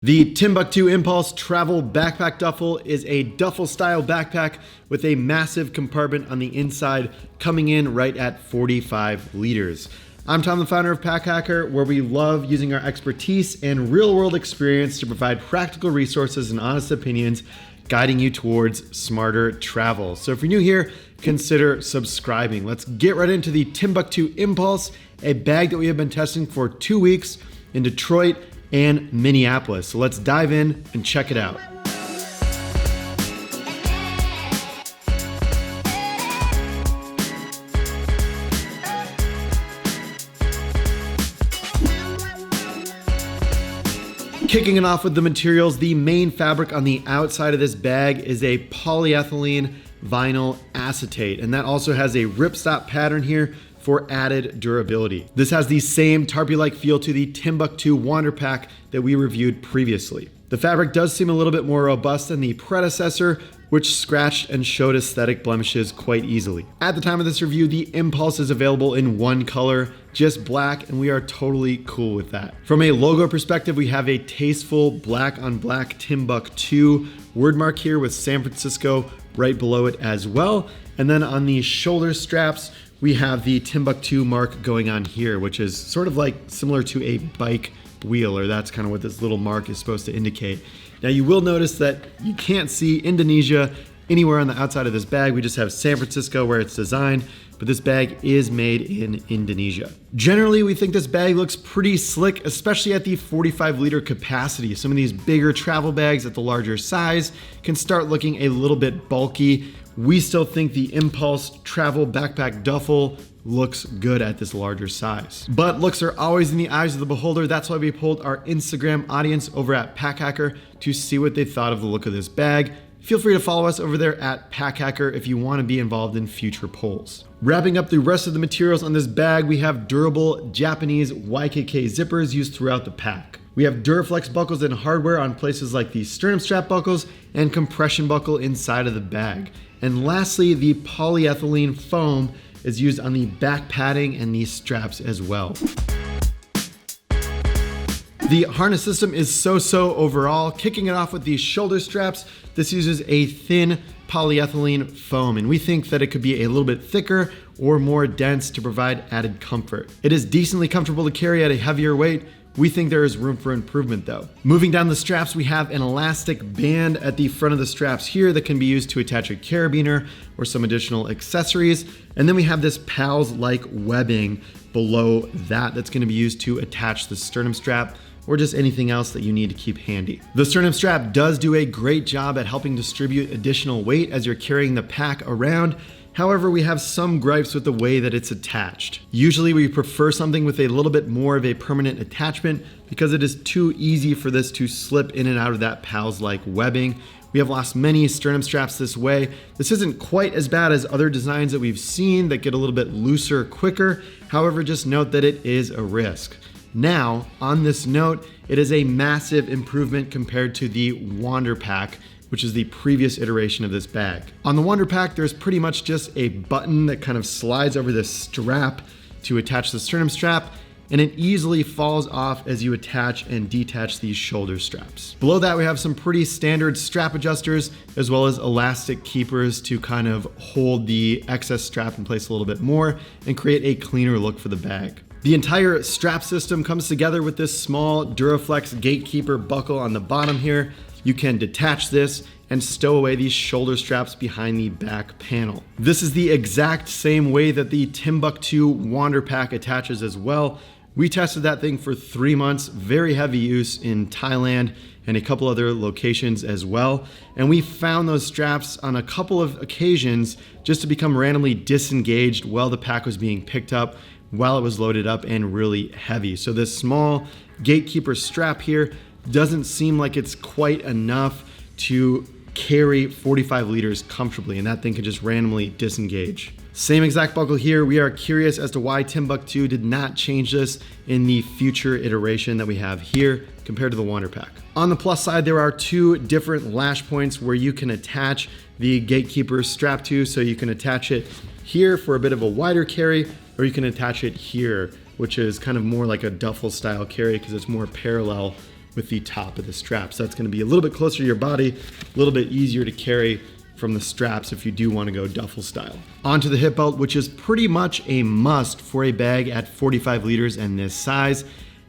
The Timbuk2 Impulse Travel Backpack Duffel is a duffel-style backpack with a massive compartment on the inside, coming in right at 45 liters. I'm Tom, the founder of Pack Hacker, where we love using our expertise and real-world experience to provide practical resources and honest opinions, guiding you towards smarter travel. So if you're new here, consider subscribing. Let's get right into the Timbuk2 Impulse, a bag that we have been testing for 2 weeks in Detroit and Minneapolis. So let's dive in and check it out. Kicking it off with the materials, the main fabric on the outside of this bag is a polyethylene vinyl acetate, and that also has a ripstop pattern here for added durability. This has the same tarpy-like feel to the Timbuk2 Wander Pack that we reviewed previously. The fabric does seem a little bit more robust than the predecessor, which scratched and showed aesthetic blemishes quite easily. At the time of this review, the Impulse is available in one color, just black, and we are totally cool with that. From a logo perspective, we have a tasteful black on black Timbuk2 word mark here with San Francisco right below it as well. And then on the shoulder straps, we have the Timbuk2 mark going on here, which is sort of like similar to a bike wheel, or that's kind of what this little mark is supposed to indicate. Now you will notice that you can't see Indonesia anywhere on the outside of this bag. We just have San Francisco where it's designed, but this bag is made in Indonesia. Generally, we think this bag looks pretty slick, especially at the 45-liter capacity. Some of these bigger travel bags at the larger size can start looking a little bit bulky. We still think the Impulse Travel Backpack Duffel looks good at this larger size. But looks are always in the eyes of the beholder. That's why we polled our Instagram audience over at Pack Hacker to see what they thought of the look of this bag. Feel free to follow us over there at Pack Hacker if you want to be involved in future polls. Wrapping up the rest of the materials on this bag, we have durable Japanese YKK zippers used throughout the pack. We have Duraflex buckles and hardware on places like the sternum strap buckles and compression buckle inside of the bag. And lastly, the polyethylene foam is used on the back padding and these straps as well. The harness system is so-so overall. Kicking it off with the shoulder straps, this uses a thin polyethylene foam, and we think that it could be a little bit thicker or more dense to provide added comfort. It is decently comfortable to carry at a heavier weight. We think there is room for improvement though. Moving down the straps, we have an elastic band at the front of the straps here that can be used to attach a carabiner or some additional accessories. And then we have this PALS-like webbing below that that's gonna be used to attach the sternum strap or just anything else that you need to keep handy. The sternum strap does do a great job at helping distribute additional weight as you're carrying the pack around. However, we have some gripes with the way that it's attached. Usually we prefer something with a little bit more of a permanent attachment because it is too easy for this to slip in and out of that PALS-like webbing. We have lost many sternum straps this way. This isn't quite as bad as other designs that we've seen that get a little bit looser quicker. However, just note that it is a risk. Now, on this note, it is a massive improvement compared to the Wander Pack, which is the previous iteration of this bag. On the Wander Pack, there's pretty much just a button that kind of slides over this strap to attach the sternum strap, and it easily falls off as you attach and detach these shoulder straps. Below that, we have some pretty standard strap adjusters, as well as elastic keepers to kind of hold the excess strap in place a little bit more and create a cleaner look for the bag. The entire strap system comes together with this small Duraflex gatekeeper buckle on the bottom here. You can detach this and stow away these shoulder straps behind the back panel. This is the exact same way that the Timbuk2 Wander Pack attaches as well. We tested that thing for 3 months, very heavy use in Thailand and a couple other locations as well. And we found those straps on a couple of occasions just to become randomly disengaged while the pack was being picked up, while it was loaded up and really heavy. So this small gatekeeper strap here doesn't seem like it's quite enough to carry 45 liters comfortably, and that thing could just randomly disengage. Same exact buckle here. We are curious as to why Timbuk2 did not change this in the future iteration that we have here compared to the Wander Pack. On the plus side, there are 2 different lash points where you can attach the gatekeeper strap to, so you can attach it here for a bit of a wider carry, or you can attach it here, which is kind of more like a duffel style carry because it's more parallel with the top of the strap. So that's gonna be a little bit closer to your body, a little bit easier to carry from the straps if you do want to go duffel style. Onto the hip belt, which is pretty much a must for a bag at 45 liters and this size.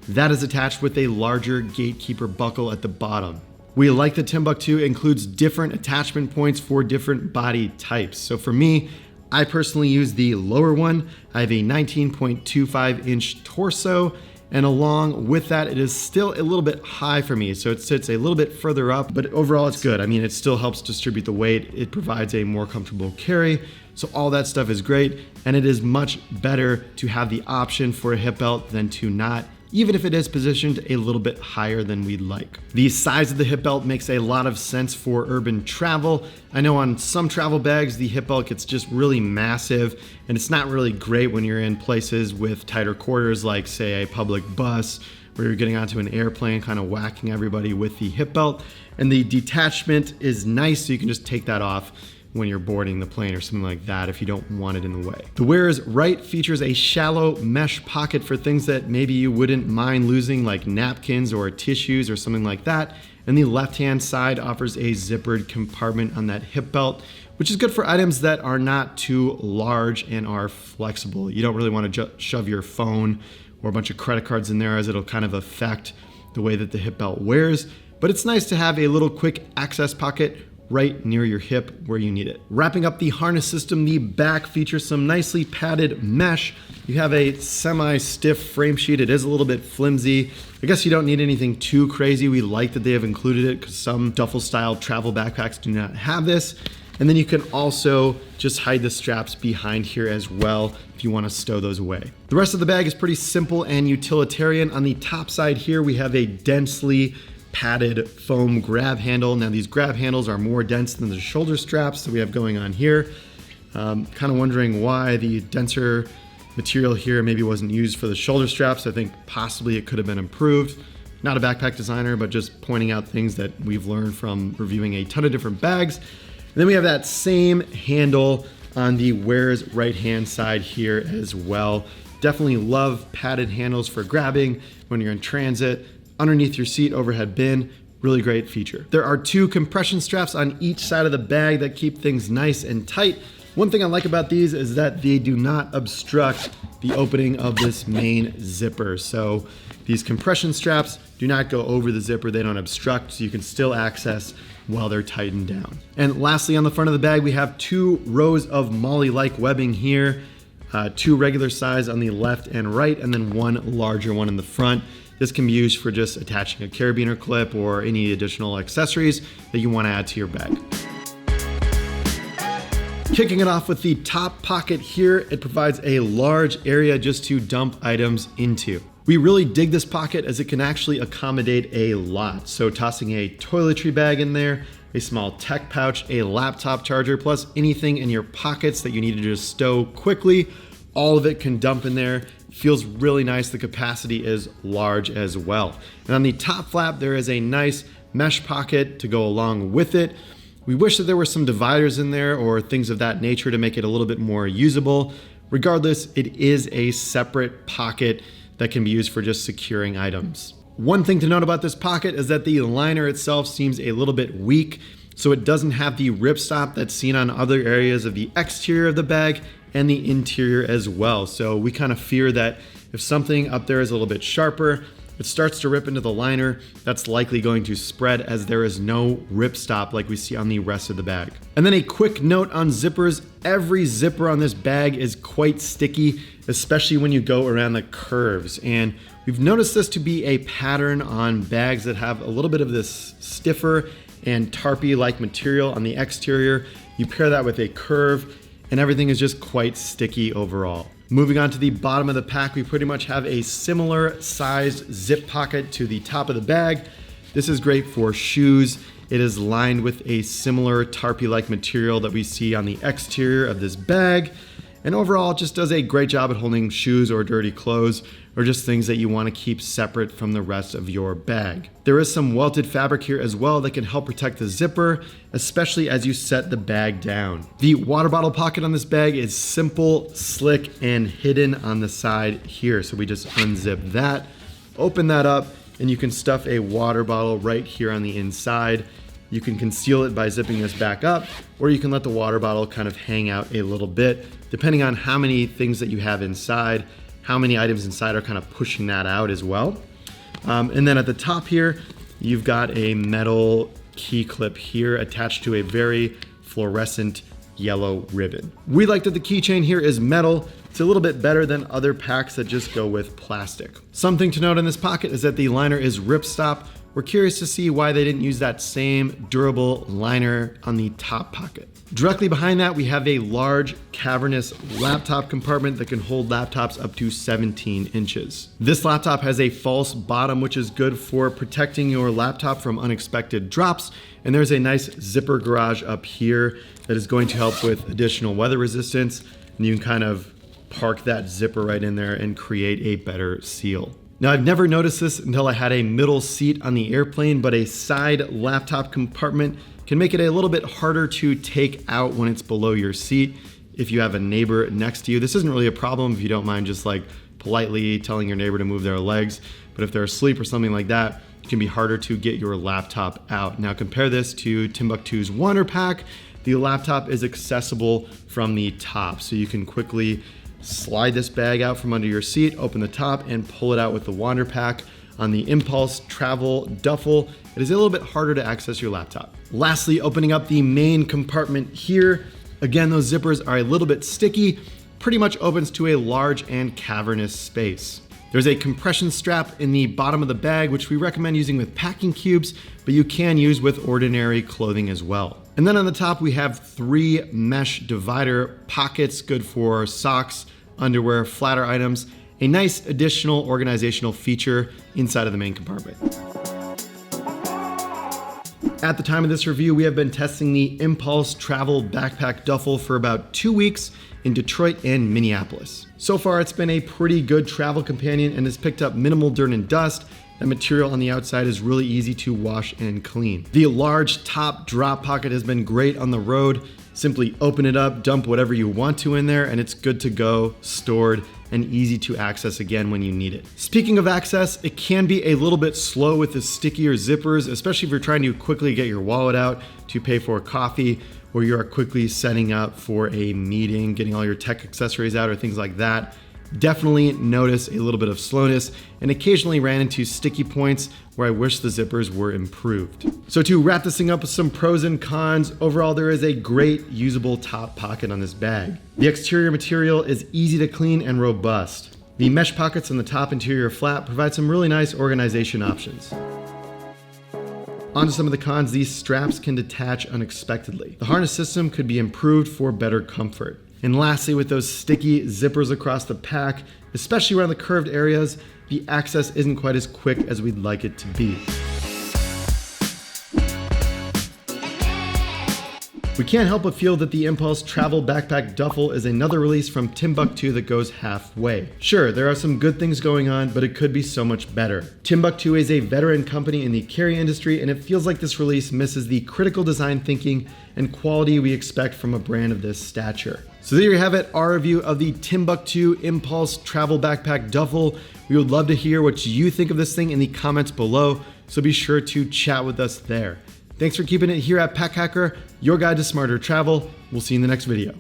That is attached with a larger gatekeeper buckle at the bottom. We like that Timbuk2 includes different attachment points for different body types. So for me, I personally use the lower one. I have a 19.25 inch torso, and along with that, it is still a little bit high for me. So it sits a little bit further up, but overall it's good. I mean, it still helps distribute the weight. It provides a more comfortable carry. So all that stuff is great. And it is much better to have the option for a hip belt than to not, even if it is positioned a little bit higher than we'd like. The size of the hip belt makes a lot of sense for urban travel. I know on some travel bags, the hip belt gets just really massive, and it's not really great when you're in places with tighter quarters, like say a public bus, where you're getting onto an airplane, kind of whacking everybody with the hip belt. And the detachment is nice, so you can just take that off when you're boarding the plane or something like that if you don't want it in the way. The wearer's right features a shallow mesh pocket for things that maybe you wouldn't mind losing, like napkins or tissues or something like that. And the left-hand side offers a zippered compartment on that hip belt, which is good for items that are not too large and are flexible. You don't really want to shove your phone or a bunch of credit cards in there, as it'll kind of affect the way that the hip belt wears. But it's nice to have a little quick access pocket right near your hip where you need it. Wrapping up the harness system, the back features some nicely padded mesh. You have a semi-stiff frame sheet. It is a little bit flimsy. I guess you don't need anything too crazy. We like that they have included it because some duffel style travel backpacks do not have this. And then you can also just hide the straps behind here as well if you want to stow those away. The rest of the bag is pretty simple and utilitarian. On the top side here, we have a densely padded foam grab handle. Now these grab handles are more dense than the shoulder straps that we have going on here. Kind of wondering why the denser material here maybe wasn't used for the shoulder straps. I think possibly it could have been improved. Not a backpack designer, but just pointing out things that we've learned from reviewing a ton of different bags. And then we have that same handle on the wearer's right-hand side here as well. Definitely love padded handles for grabbing when you're in transit, underneath your seat overhead bin. Really great feature. There are two compression straps on each side of the bag that keep things nice and tight. One thing I like about these is that they do not obstruct the opening of this main zipper. So these compression straps do not go over the zipper, they don't obstruct, so you can still access while they're tightened down. And lastly, on the front of the bag, we have two rows of MOLLE-like webbing here, two regular size on the left and right, and then one larger one in the front. This can be used for just attaching a carabiner clip or any additional accessories that you want to add to your bag. Kicking it off with the top pocket here, it provides a large area just to dump items into. We really dig this pocket as it can actually accommodate a lot. So tossing a toiletry bag in there, a small tech pouch, a laptop charger, plus anything in your pockets that you need to just stow quickly, all of it can dump in there. Feels really nice. The capacity is large as well. And on the top flap, there is a nice mesh pocket to go along with it. We wish that there were some dividers in there or things of that nature to make it a little bit more usable. Regardless, it is a separate pocket that can be used for just securing items. One thing to note about this pocket is that the liner itself seems a little bit weak, so it doesn't have the ripstop that's seen on other areas of the exterior of the bag and the interior as well. So we kind of fear that if something up there is a little bit sharper, it starts to rip into the liner, that's likely going to spread as there is no ripstop like we see on the rest of the bag. And then a quick note on zippers. Every zipper on this bag is quite sticky, especially when you go around the curves. And we've noticed this to be a pattern on bags that have a little bit of this stiffer and tarpy-like material on the exterior. You pair that with a curve, and everything is just quite sticky overall. Moving on to the bottom of the pack, we pretty much have a similar sized zip pocket to the top of the bag. This is great for shoes. It is lined with a similar tarpy-like material that we see on the exterior of this bag. And overall, it just does a great job at holding shoes or dirty clothes or just things that you want to keep separate from the rest of your bag. There is some welted fabric here as well that can help protect the zipper, especially as you set the bag down. The water bottle pocket on this bag is simple, slick, and hidden on the side here. So we just unzip that, open that up, and you can stuff a water bottle right here on the inside. You can conceal it by zipping this back up, or you can let the water bottle kind of hang out a little bit, depending on how many things that you have inside, how many items inside are kind of pushing that out as well. And then at the top here, you've got a metal key clip here attached to a very fluorescent yellow ribbon. We like that the keychain here is metal. It's a little bit better than other packs that just go with plastic. Something to note in this pocket is that the liner is ripstop. We're curious to see why they didn't use that same durable liner on the top pocket. Directly behind that, we have a large cavernous laptop compartment that can hold laptops up to 17 inches. This laptop has a false bottom, which is good for protecting your laptop from unexpected drops. And there's a nice zipper garage up here that is going to help with additional weather resistance. And you can kind of park that zipper right in there and create a better seal. Now, I've never noticed this until I had a middle seat on the airplane, but a side laptop compartment can make it a little bit harder to take out when it's below your seat if you have a neighbor next to you. This isn't really a problem if you don't mind just like politely telling your neighbor to move their legs, but if they're asleep or something like that, it can be harder to get your laptop out. Now compare this to Timbuk2's Wonder Pack. The laptop is accessible from the top, so you can quickly slide this bag out from under your seat, open the top, and pull it out with the Wonder Pack. On the Impulse Travel Duffel, it is a little bit harder to access your laptop. Lastly, opening up the main compartment here. Again, those zippers are a little bit sticky, pretty much opens to a large and cavernous space. There's a compression strap in the bottom of the bag, which we recommend using with packing cubes, but you can use with ordinary clothing as well. And then on the top, we have 3 mesh divider pockets, good for socks, underwear, flatter items. A nice additional organizational feature inside of the main compartment. At the time of this review, we have been testing the Impulse Travel Backpack Duffel for about 2 weeks in Detroit and Minneapolis. So far, it's been a pretty good travel companion and has picked up minimal dirt and dust. The material on the outside is really easy to wash and clean. The large top drop pocket has been great on the road. Simply open it up, dump whatever you want to in there, and it's good to go, stored, and easy to access again when you need it. Speaking of access, it can be a little bit slow with the stickier zippers, especially if you're trying to quickly get your wallet out to pay for coffee, or you are quickly setting up for a meeting, getting all your tech accessories out or things like that. Definitely notice a little bit of slowness and occasionally ran into sticky points where I wish the zippers were improved. So to wrap this thing up with some pros and cons, overall there is a great usable top pocket on this bag. The exterior material is easy to clean and robust. The mesh pockets on the top interior flap provide some really nice organization options. Onto some of the cons, these straps can detach unexpectedly. The harness system could be improved for better comfort. And lastly, with those sticky zippers across the pack, especially around the curved areas, the access isn't quite as quick as we'd like it to be. We can't help but feel that the Impulse Travel Backpack Duffel is another release from Timbuk2 that goes halfway. Sure, there are some good things going on, but it could be so much better. Timbuk2 is a veteran company in the carry industry, and it feels like this release misses the critical design thinking and quality we expect from a brand of this stature. So there you have it, our review of the Timbuk2 Impulse Travel Backpack Duffel. We would love to hear what you think of this thing in the comments below, so be sure to chat with us there. Thanks for keeping it here at Pack Hacker, your guide to smarter travel. We'll see you in the next video.